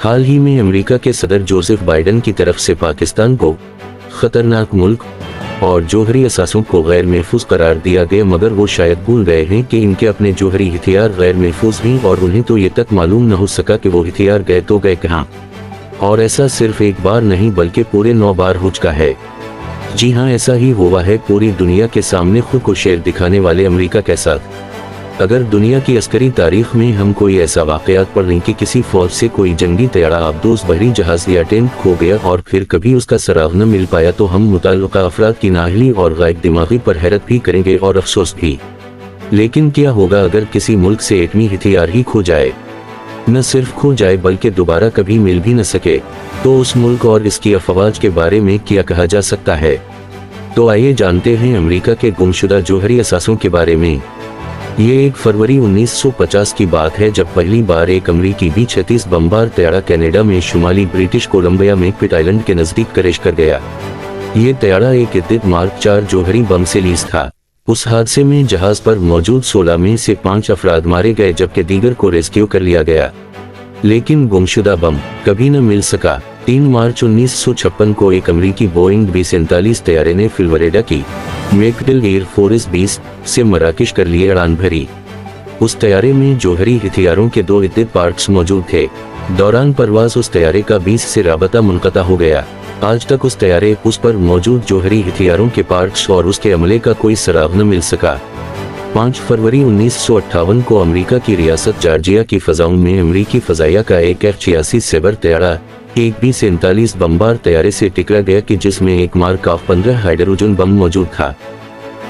हाल ही में अमेरिका के सदर जोसेफ बाइडेन की तरफ से पाकिस्तान को खतरनाक मुल्क और जौहरी असासों को गैर महफूज करार दिया गया, मगर वो शायद भूल गए हैं कि इनके अपने जौहरी हथियार गैर महफूज हैं और उन्हें तो ये तक मालूम न हो सका कि वो हथियार गए तो गए कहाँ। और ऐसा सिर्फ एक बार नहीं बल्कि पूरे 9 बार हो चुका है। जी हाँ, ऐसा ही हुआ है पूरी दुनिया के सामने खुद को शेर दिखाने वाले अमेरिका के साथ। अगर दुनिया की अस्करी तारीख में हम कोई ऐसा वाक़यात पढ़ लें कि किसी फौज से कोई जंगी तैयारा आबदोज बहरी जहाज या टैंक खो गया और फिर कभी उसका सराग न मिल पाया, तो हम मुताल्लिका अफराद की नाअहली और गायब दिमागी पर हैरत भी करेंगे और अफसोस भी। लेकिन क्या होगा अगर किसी मुल्क से एटमी हथियार ही खो जाए? न सिर्फ खो जाए बल्कि दोबारा कभी मिल भी न सके, तो उस मुल्क और इसकी अफवाज के बारे में क्या कहा जा सकता है? तो आइए जानते हैं अमेरिका के गुमशुदा जौहरी असासों के बारे में। ये 1 फरवरी 1950 की बात है जब पहली बार एक अमरीकी B-36 बमबार तैयारा कनाडा में शुमाली ब्रिटिश कोलंबिया में पिट आइलैंड के नजदीक क्रैश कर गया। ये तैयारा एक इद्दित मार्क 4 जौहरी बम से लैस था। उस हादसे में जहाज पर मौजूद 16 में से 5 अफराद मारे गए जबकि दीगर को रेस्क्यू कर लिया गया, लेकिन गुमशुदा बम कभी न मिल सका। 3 मार्च 1956 को एक अमरीकी बोइंग B-47 तैयारे ने फिलवरेडा की मैकडिल एयर फोर्स बेस से मराकश कर लिए उड़ान भरी। उस तैयारे में जौहरी हथियारों के 2 इद्दित पार्ट्स मौजूद थे। दौरान परवाज उस तैयारे का 20 से राबता मुनक़ता हो गया। आज तक उस तैयारे उस पर मौजूद जौहरी हथियारों के पार्ट्स और उसके अमले का कोई सराग न मिल सका। 5 फरवरी 1958 को अमेरिका की रियासत जॉर्जिया की फ़ज़ाओं में अमरीकी फ़ज़ाइया का एक F-86 सैबर तैयारा एक B-47 बमबार तैयारे से टकरा गया कि जिसमें एक मार्क ऑफ 15 हाइड्रोजन बम मौजूद था।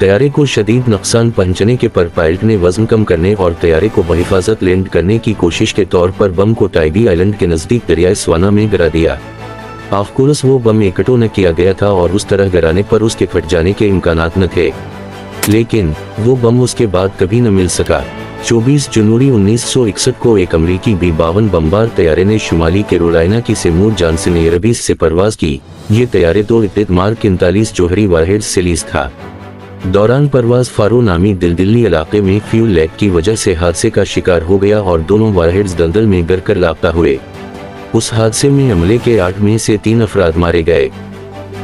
तैयारे को शदीद नुकसान पहुंचने के पर पायलट ने वजन कम करने और तैयारे को बहिफाजत लैंड करने की कोशिश के तौर पर बम को टाइबी आइलैंड के नज़दीक दरियाए स्वाना में गिरा दिया। ऑफ कोर्स वो बम इकट्ठा न किया गया था और उस तरह गिराने पर उसके फट जाने के इम्कानात न थे, लेकिन वो बम उसके बाद कभी न मिल सका। 24 जनवरी 1961 को एक अमरीकी B-52 बमबार तैयारे ने शुमाली कैरोलिना की सेमूर जॉनसन एयरबेस से परवाज की। ये तैयारे 2 इद्दित मार्क 39 जौहरी वारहेड्स से लैस था। दौरान परवाज फारो नामी दिल्ली इलाके में फ्यूल लैक की वजह से हादसे का शिकार हो गया और दोनों वारहेड्स दलदल में गिर कर लापता हुए। उस हादसे में अमले के 8 में से 3 अफराद मारे गए।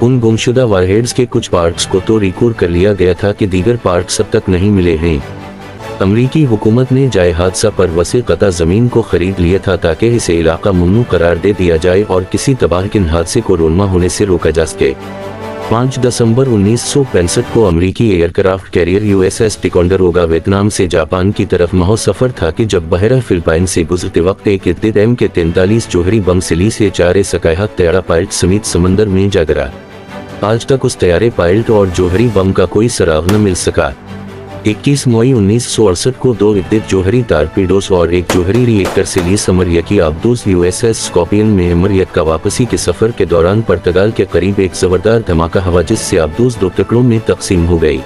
उन गुमशुदा वारहेड्स के कुछ पार्ट्स को तो रिकवर कर लिया गया था कि दीगर पार्ट्स अब तक नहीं मिले हैं। अमरीकी हुकूमत ने जाए हादसा पर वसी कता ज़मीन को खरीद लिया था ताकि इसे इलाका ममनू करार दे दिया जाए और किसी तबाहकुन हादसे को रोनमा होने से रोका जा सके। 5 दिसंबर 1965 को अमरीकी एयरक्राफ्ट कैरियर USS टिकोंडरोगा वियतनाम से जापान की तरफ महज सफ़र था कि जब बहरा फिलिपाइन से गुजरते वक्त एक इद्दित MK-43 जौहरी बम से लैस चार सकायहत तैयारा पायलट समेत समंदर में जा गिरा। आज तक उस तैयारे पायलट और जौहरी बम का कोई सराग न मिल सका। 21 मई 1968 को 2 इद्दित जौहरी टारपीडोस और एक जौहरी रिएक्टर से लैस अमरीकी आबदोज USS स्कॉर्पियन में अमरीका का वापसी के सफर के दौरान पुर्तगाल के करीब एक जबरदार धमाका हुआ जिससे आबदोज 2 टुकड़ों में तकसीम हो गई।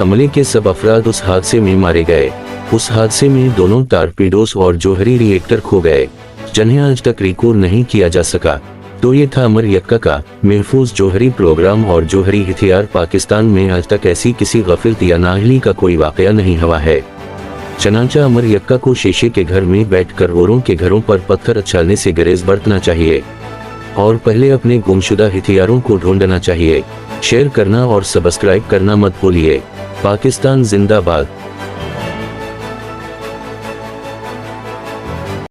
अमले के सब अफराद उस हादसे में मारे गए। उस हादसे में दोनों टारपीडोस और जौहरी रिएक्टर खो गए, जिन्हें आज तक रिकवर नहीं किया जा सका। तो ये था अमेरिका का महफूज जौहरी प्रोग्राम और जौहरी हथियार। पाकिस्तान में आज तक ऐसी किसी गफलत या नाअहली का कोई वाक़या नहीं हुआ है। चनांचा अमेरिका को शीशे के घर में बैठकर औरों के घरों पर पत्थर उछालने से गुरेज बरतना चाहिए और पहले अपने गुमशुदा हथियारों को ढूंढना चाहिए। शेयर करना और सब्सक्राइब करना मत भूलिए। पाकिस्तान जिंदाबाद।